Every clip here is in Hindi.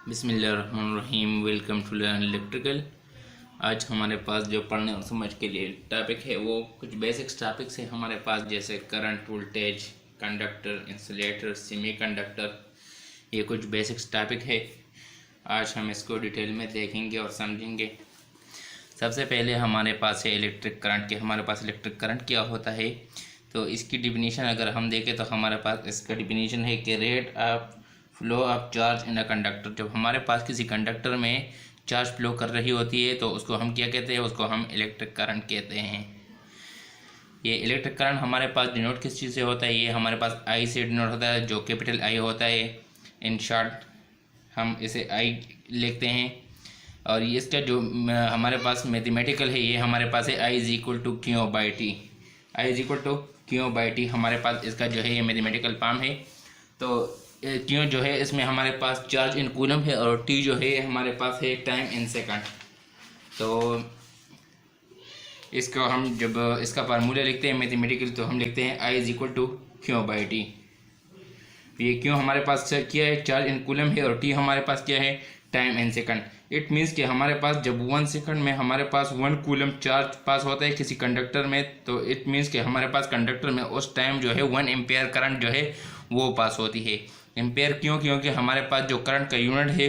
बिस्मिल्लाहिर्रहमानिर्रहीम। Welcome to learn electrical. आज हमारे पास जो पढ़ने और समझ के लिए टॉपिक है वो कुछ बेसिक्स टॉपिक्स है हमारे पास, जैसे current, voltage, conductor, insulator, semiconductor. ये कुछ बेसिक्स टॉपिक है। आज हम इसको डिटेल में देखेंगे और समझेंगे। सबसे पहले हमारे पास है इलेक्ट्रिक करंट के हमारे पास इलेक्ट्रिक करंट क्या होता है, तो इसकी डिफिनीशन अगर हम देखें तो हमारे पास इसका डिफिनीशन है कि rate of flow of charge in a conductor. जब हमारे पास किसी कंडक्टर में चार्ज फ्लो कर रही होती है तो उसको हम क्या कहते हैं, उसको हम इलेक्ट्रिक करंट कहते हैं। ये इलेक्ट्रिक करंट हमारे पास डिनोट किस चीज़ से होता है, ये हमारे पास आई से डिनोट होता है, जो कैपिटल आई होता है। इन शॉर्ट हम इसे आई लिखते हैं। और ये इसका जो हमारे पास मैथमेटिकल है, ये हमारे पास है I is equal to Q by T. I is equal to Q by T हमारे पास इसका जो है ये मैथमेटिकल फॉर्म है। तो क्यों जो है इसमें हमारे पास चार्ज इन कूलम है और टी जो है हमारे पास है टाइम इन सेकंड। तो इसको हम जब इसका फार्मूला लिखते हैं मैथमेटिकल, तो हम लिखते हैं I is equal to Q by T. ये क्यों हमारे पास क्या है, चार्ज इन कूलम है, और टी हमारे पास क्या है, time in second. It means कि हमारे पास जब 1 सेकंड में हमारे पास 1 कूलम चार्ज पास होता है किसी कंडक्टर में, तो इट मीन्स कि हमारे पास कंडक्टर में उस टाइम जो है 1 एम्पेयर करंट जो है वो पास होती है। एम्पेयर क्यों, क्योंकि हमारे पास जो करंट का यूनिट है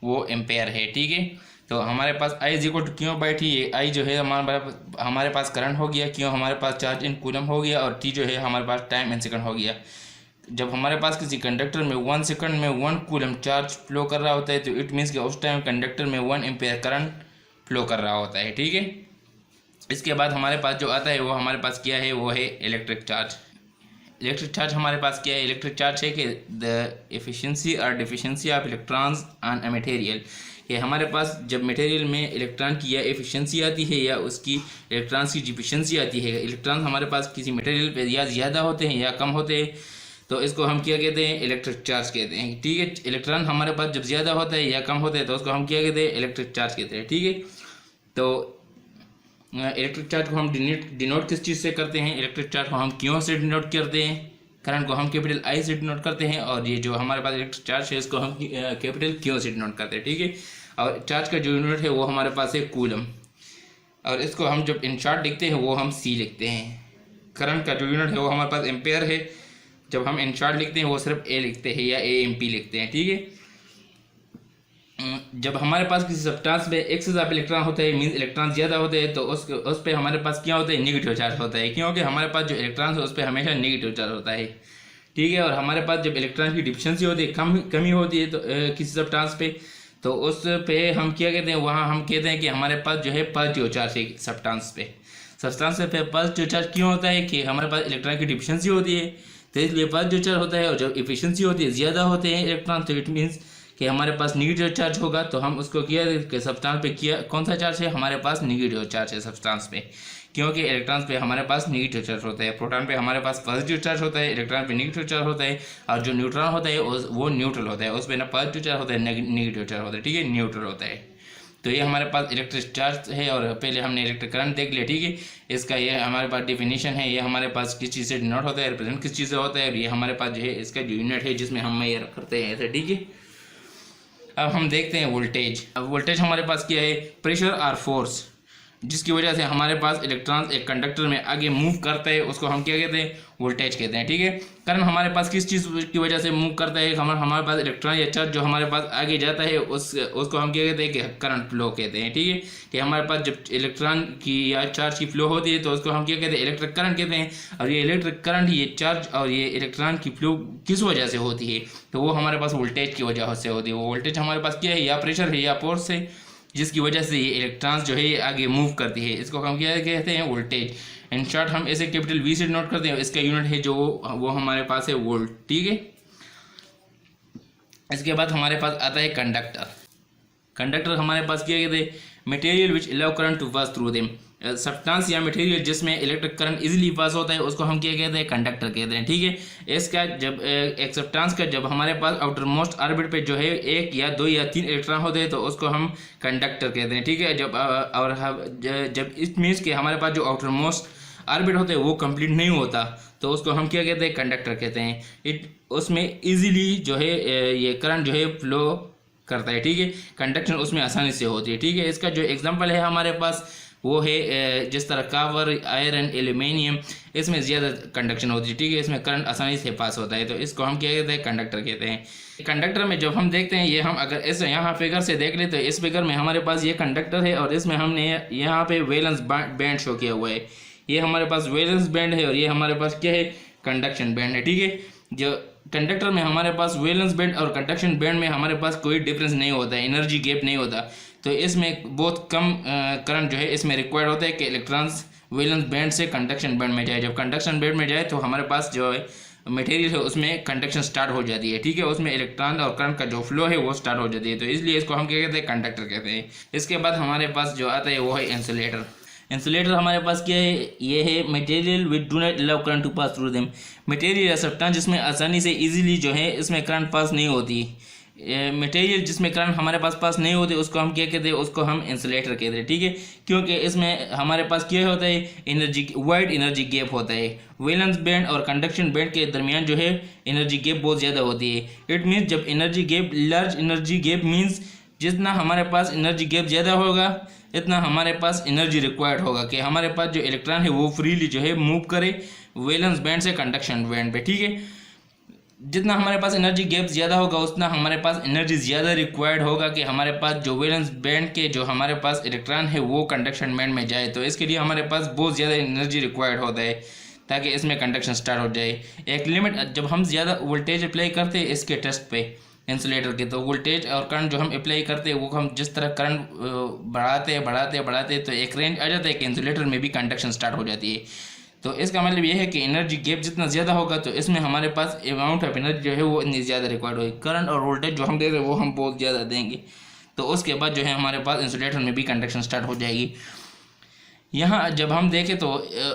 वो एम्पेयर है। ठीक है, तो हमारे पास I is equal to Q by T. ये आई जो है हमारे पास करंट हो गया, क्यों हमारे पास चार्ज इन कूलम हो गया, और टी जो है हमारे पास टाइम इन सेकंड हो गया। जब हमारे पास किसी कंडक्टर में 1 सेकंड में 1 कूलम चार्ज फ्लो कर रहा होता है, तो इट मीन्स कि उस टाइम कंडक्टर में 1 एम्पेयर करंट फ्लो कर रहा होता है। ठीक है, इसके बाद हमारे पास जो आता है वो हमारे पास क्या है, वो है इलेक्ट्रिक चार्ज। इलेक्ट्रिक चार्ज हमारे पास क्या है, इलेक्ट्रिक चार्ज है कि द एफिशिएंसी और deficiency of electrons on a material. कि हमारे पास जब मटेरियल में इलेक्ट्रॉन की या एफिशिएंसी आती है या उसकी इलेक्ट्रॉन्स की डिफिशिएंसी आती है, इलेक्ट्रॉन हमारे पास किसी मटेरियल पे या ज़्यादा होते हैं या कम होते हैं, तो इसको हम क्या कहते हैं, इलेक्ट्रिक चार्ज कहते हैं। ठीक है, इलेक्ट्रॉन हमारे पास जब ज़्यादा होता है या कम होते हैं तो उसको हम क्या कहते हैं, इलेक्ट्रिक चार्ज कहते हैं। ठीक है, तो इलेक्ट्रिक चार्ज को हम डिनोट किस चीज़ से करते हैं, इलेक्ट्रिक चार्ज को हम क्यों से डिनोट करते हैं, करंट को हम कैपिटल आई से डिनोट करते हैं, और ये जो हमारे पास इलेक्ट्रिक चार्ज है इसको हम कैपिटल क्यू से डिनोट करते हैं। ठीक है, और चार्ज का जो यूनिट है वो हमारे पास है कूलम, और इसको हम जब इन शॉर्ट लिखते हैं वो हम सी लिखते हैं। करंट का जो यूनिट है वो हमारे पास एम्पेयर है, जब हम इन शॉर्ट लिखते हैं वो सिर्फ ए लिखते हैं या ए एम पी लिखते हैं। ठीक है, जब हमारे पास किसी सब्सटेंस में एक्सेस ऑफ इलेक्ट्रॉन होता है, मींस इलेक्ट्रॉन ज़्यादा होते हैं, तो उस पर हमारे पास क्या होता है, नेगेटिव चार्ज होता है, क्योंकि हमारे पास जो इलेक्ट्रॉन है उस पर हमेशा नेगेटिव चार्ज होता है। ठीक है, और हमारे पास जब इलेक्ट्रॉन की डिफिशिएंसी होती है, कमी होती है तो किसी सब्सटेंस पे, तो उस पे हम क्या कहते हैं, वहाँ हम कहते हैं कि हमारे पास जो है पॉजिटिव चार्ज है सब्सटेंस पे पॉजिटिव चार्ज क्यों होता है कि हमारे पास इलेक्ट्रॉन की डिफिशिएंसी होती है, तो इसलिए पॉजिटिव चार्ज होता है। और जब एफिशिएंसी होती है, ज़्यादा होते हैं इलेक्ट्रॉन, तो इट मीन्स कि हमारे पास नेगेटिव चार्ज होगा। तो हम उसको किया कि सब्सटेंस पे किया कौन सा चार्ज है, हमारे पास नेगेटिव चार्ज है सब्सटेंस पे, क्योंकि इलेक्ट्रॉन्स पे हमारे पास नेगेटिव चार्ज होता है, प्रोटॉन पे हमारे पास पॉजिटिव चार्ज होता है, इलेक्ट्रॉन पे नेगेटिव चार्ज होता है, और जो न्यूट्रॉन होता है वो न्यूट्रल होता है, उस पर ना पॉजिटिव चार्ज होता है नेगेटिव चार्ज होता है। ठीक है, न्यूट्रल होता है। तो ये हमारे पास इलेक्ट्रिक चार्ज है, और पहले हमने इलेक्ट्रिक करंट देख लिया। ठीक है, इसका ये हमारे पास डिफिनीशन है, ये हमारे पास किस चीज़ से डिनोट होता है, रिप्रेजेंट किस चीज़ से होता है, और ये हमारे पास जो है इसका जो यूनिट है जिसमें हम मेजर करते हैं ऐसे। ठीक है, अब हम देखते हैं वोल्टेज। अब वोल्टेज हमारे पास क्या है, प्रेशर और फोर्स जिसकी वजह से हमारे पास इलेक्ट्रॉन एक कंडक्टर में आगे मूव करता है, उसको हम क्या कहते हैं, वोल्टेज कहते हैं। ठीक है, करंट हमारे पास किस चीज़ की वजह से मूव करता है, हमारे पास इलेक्ट्रॉन या चार्ज जो हमारे पास आगे जाता है उसको हम क्या कहते हैं, कि करंट फ्लो कहते हैं। ठीक है, कि हमारे पास जब इलेक्ट्रॉन की या चार्ज की फ्लो होती है तो उसको हम क्या कहते हैं, इलेक्ट्रिक करंट कहते हैं। और ये इलेक्ट्रिक करंट, ये चार्ज और ये इलेक्ट्रॉन की फ्लो किस वजह से होती है, तो वो हमारे पास वोल्टेज की वजह से होती है। वो वोल्टेज हमारे पास क्या है, या प्रेशर है या फोर्स है, जिसकी वजह से ये इलेक्ट्रॉन्स जो है ये आगे मूव करती है, इसको हम क्या कहते हैं, वोल्टेज। इन शॉर्ट हम ऐसे कैपिटल वी से नोट करते हैं, इसका यूनिट है जो वो हमारे पास है वोल्ट। ठीक है, इसके बाद हमारे पास आता है कंडक्टर। कंडक्टर हमारे पास क्या कहते हैं, material which allow current to pass through them. Substance या मटेरियल जिसमें इलेक्ट्रिक करंट इजीली पास होता है उसको हम क्या कहते हैं, कंडक्टर कहते हैं। ठीक है, इसका जब एक सब्सटेंस का जब हमारे पास आउटर मोस्ट ऑर्बिट पे जो है 1 या 2 या 3 इलेक्ट्रॉन होते हैं तो उसको हम कंडक्टर कहते हैं। ठीक है, जब इट मीन्स कि हमारे पास जो आउटर मोस्ट ऑर्बिट होते हैं वो कंप्लीट नहीं होता, तो उसको हम क्या कहते हैं, कंडक्टर कहते हैं। उसमें ईजीली जो है ये करंट जो है फ्लो करता है, ठीक है, कंडक्शन उसमें आसानी से होती है, ठीक है। इसका जो एग्जांपल है हमारे पास वो है जिस तरह कावर, आयरन, एल्यूमिनियम, इसमें ज़्यादा कंडक्शन होती है, ठीक है, इसमें करंट आसानी से पास होता है, तो इसको हम क्या कहते हैं, कंडक्टर कहते हैं। कंडक्टर में जब हम देखते हैं, ये हम अगर इस यहाँ फिगर से देख ले तो इस फिगर में हमारे पास ये कंडक्टर है और इसमें हमने यहाँ पे वैलेंस बैंड शो किया हुआ है, ये हमारे पास वैलेंस बैंड है और ये हमारे पास क्या है, कंडक्शन बैंड है, ठीक है। जो कंडक्टर में हमारे पास वैलेंस बैंड और कंडक्शन बैंड में हमारे पास कोई डिफरेंस नहीं होता है, एनर्जी गैप नहीं होता, तो इसमें बहुत कम करंट जो है इसमें रिक्वायर्ड होता है कि इलेक्ट्रॉन्स वैलेंस बैंड से कंडक्शन बैंड में जाए। जब कंडक्शन बैंड में जाए तो हमारे पास जो है मटेरियल है उसमें कंडक्शन स्टार्ट हो जाती है, ठीक है, उसमें इलेक्ट्रॉन और करंट का जो फ्लो है वो स्टार्ट हो जाती है, तो इसलिए इसको हम क्या कहते हैं, कंडक्टर कहते हैं। इसके बाद हमारे पास जो आता है वो है इंसुलेटर। इंसुलेटर हमारे पास क्या है, ये है material which do not allow current to pass through them. Material या सब्सटेंस जिसमें आसानी से इजीली जो है इसमें करंट पास नहीं होती, मटेरियल जिसमें करंट हमारे पास नहीं होते उसको हम क्या कहते हैं, उसको हम इंसुलेटर कहते हैं, ठीक है, क्योंकि इसमें हमारे पास क्या होता है, एनर्जी वाइड एनर्जी गैप होता है। वैलेंस बैंड और कंडक्शन बैंड के दरमियान जो है एनर्जी गैप बहुत ज़्यादा होती है। इट मीन्स जब energy gap, large energy gap means जितना हमारे पास एनर्जी गैप ज़्यादा होगा इतना हमारे पास एनर्जी रिक्वायर्ड होगा कि हमारे पास जो इलेक्ट्रॉन है वो फ्रीली जो है मूव करे वैलेंस बैंड से कंडक्शन बैंड पे, ठीक है। जितना हमारे पास एनर्जी गैप ज़्यादा होगा उतना हमारे पास एनर्जी ज़्यादा रिक्वायर्ड होगा कि हमारे पास जो वैलेंस बैंड के जो हमारे पास इलेक्ट्रॉन है वो कंडक्शन बैंड में जाए, तो इसके लिए हमारे पास बहुत ज़्यादा एनर्जी रिक्वायर्ड होता है ताकि इसमें कंडक्शन स्टार्ट हो जाए। एक लिमिट, जब हम ज़्यादा वोल्टेज अप्लाई करते हैं इसके टेस्ट पे इंसुलेटर के, तो वोल्टेज और करंट जो हम अप्लाई करते हैं वो हम जिस तरह करंट बढ़ाते तो एक रेंज आ जाता है कि इंसुलेटर में भी कंडक्शन स्टार्ट हो जाती है। तो इसका मतलब ये है कि एनर्जी गैप जितना ज़्यादा होगा तो इसमें हमारे पास अमाउंट ऑफ एनर्जी जो है वो इतनी ज़्यादा रिक्वायर्ड होगी। करंट और वोल्टेज जो हम दे रहे हैं वो हम बहुत ज़्यादा देंगे, तो उसके बाद जो है हमारे पास इंसुलेटर में भी कंडक्शन स्टार्ट हो जाएगी। यहाँ जब हम देखें तो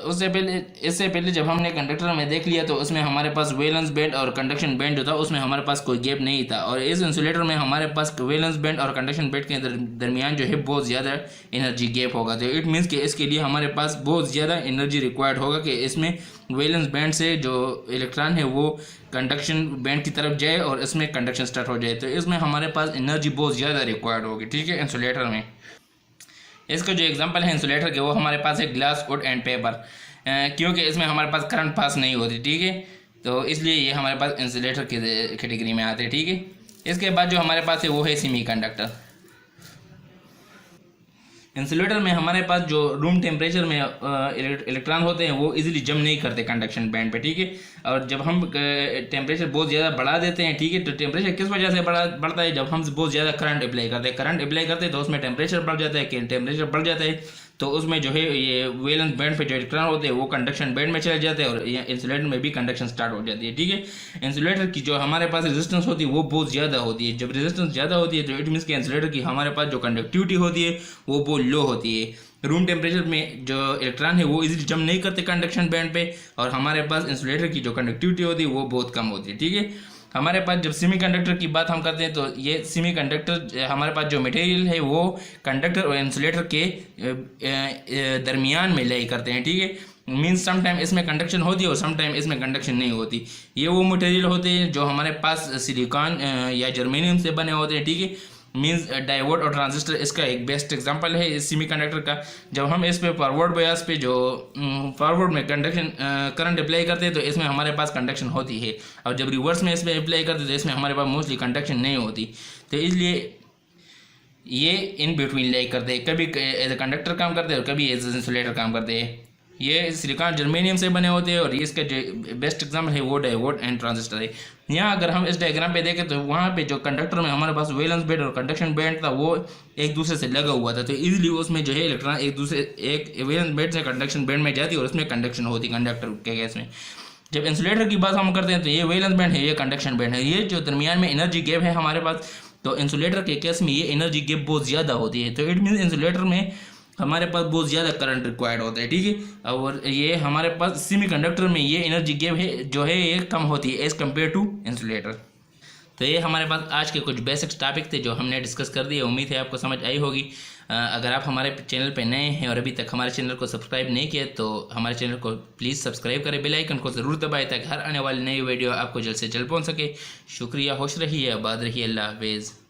इससे पहले जब हमने कंडक्टर में देख लिया तो उसमें हमारे पास वैलेंस बैंड और कंडक्शन बैंड जो था उसमें हमारे पास कोई गैप नहीं था, और इस इंसुलेटर में हमारे पास वैलेंस बैंड और कंडक्शन बैंड के दरमियान जो है बहुत ज़्यादा एनर्जी गैप होगा। तो इट मीन्स कि इसके लिए हमारे पास बहुत ज़्यादा एनर्जी रिक्वायर्ड होगा कि इसमें वैलेंस बैंड से जो इलेक्ट्रॉन है वो कंडक्शन बैंड की तरफ जाए और इसमें कंडक्शन स्टार्ट हो जाए, तो इसमें हमारे पास एनर्जी बहुत ज़्यादा रिक्वायर्ड होगी, ठीक है, इंसुलेटर में। इसका जो एग्जांपल है इंसुलेटर के वो हमारे पास है ग्लास, वुड एंड पेपर, क्योंकि इसमें हमारे पास करंट पास नहीं होती, ठीक है, तो इसलिए ये हमारे पास इंसुलेटर की कैटेगरी में आते हैं, ठीक है। इसके बाद जो हमारे पास है वो है सेमीकंडक्टर। इंसुलेटर में हमारे पास जो रूम टेम्परेचर में इलेक्ट्रॉन होते हैं वो इजीली जम नहीं करते कंडक्शन बैंड पे, ठीक है, और जब हम टेम्परेचर बहुत ज़्यादा बढ़ा देते हैं, ठीक है, तो टेम्परेचर किस वजह से बढ़ता है, जब हम बहुत ज़्यादा करंट अप्लाई करते हैं तो उसमें टेम्परेचर बढ़ जाता है। कि टेम्परेचर बढ़ जाता है तो उसमें जो है ये वैलेंस बैंड पे जो इलेक्ट्रॉन होते हैं वो कंडक्शन बैंड में चले जाते हैं और इंसुलेटर में भी कंडक्शन स्टार्ट हो जाती है, ठीक है। इंसुलेटर की जो हमारे पास रेजिस्टेंस होती है वो बहुत ज़्यादा होती है। जब रेजिस्टेंस ज़्यादा होती है तो इट मीन्स कि इंसुलेटर की हमारे पास जो कंडक्टिविटी होती है वो बहुत लो होती है। रूम टेम्परेचर में जो इलेक्ट्रॉन है वो इजीली जम नहीं करते कंडक्शन बैंड पे, और हमारे पास इंसुलेटर की जो कंडक्टिविटी होती है वो बहुत कम होती है, ठीक है। हमारे पास जब सेमीकंडक्टर की बात हम करते हैं तो ये सेमीकंडक्टर हमारे पास जो मटेरियल है वो कंडक्टर और इंसुलेटर के दरमियान में लय करते हैं, ठीक है। मीन्स सम टाइम इसमें कंडक्शन होती है और सम टाइम इसमें कंडक्शन नहीं होती। ये वो मटेरियल होते हैं जो हमारे पास सिलिकॉन या जर्मेनियम से बने होते हैं, ठीक है। मीन्स डायोड और ट्रांजिस्टर इसका एक बेस्ट एग्जांपल है इस सेमीकंडक्टर का। जब हम इस पे फॉरवर्ड बायस पे जो फॉरवर्ड में कंडक्शन करंट अप्लाई करते हैं तो इसमें हमारे पास कंडक्शन होती है, और जब रिवर्स में इस पर अप्लाई करते हैं तो इसमें हमारे पास मोस्टली कंडक्शन नहीं होती। तो इसलिए ये इन बिटवीन लाइक करते हैं, कभी एज ए कंडक्टर काम करते हैं और कभी एज इंसुलेटर काम करते हैं। ये सिलिकॉन जर्मेनियम से बने होते हैं और इसका जो बेस्ट एग्जाम्पल है वो डायोड एंड ट्रांजिस्टर है। यहाँ अगर हम इस डायग्राम पे देखें तो वहाँ पे जो कंडक्टर में हमारे पास वैलेंस बैंड और कंडक्शन बैंड था वो एक दूसरे से लगा हुआ था, तो इजीली उसमें जो है इलेक्ट्रॉन एक वैलेंस बैंड से कंडक्शन बैंड में जाती है और उसमें कंडक्शन होती कंडक्टर के केस में। जब इंसुलेटर की बात हम करते हैं तो ये वैलेंस बैंड है, ये कंडक्शन बैंड है, ये जो दरमियान में एनर्जी गैप है हमारे पास, तो इंसुलेटर के केस में ये एनर्जी गैप बहुत ज़्यादा होती है। तो इट मीन्स इंसुलेटर में हमारे पास बहुत ज़्यादा करंट रिक्वायर्ड होता है, ठीक है। और ये हमारे पास सेमीकंडक्टर में ये एनर्जी गैप है जो है ये कम होती है एज़ कम्पेयर टू इंसुलेटर। तो ये हमारे पास आज के कुछ बेसिक्स टॉपिक थे जो हमने डिस्कस कर दिए। उम्मीद है आपको समझ आई होगी। अगर आप हमारे चैनल पे नए हैं और अभी तक हमारे चैनल को सब्सक्राइब नहीं किया तो हमारे चैनल को प्लीज़ सब्सक्राइब करें, बेल आइकन को ज़रूर दबाएं ताकि हर आने वाली नई वीडियो आपको जल्द से जल्द पहुँच सके। शुक्रिया, खुश रहिए, आबाद रहिए, अल्लाह हाफिज़।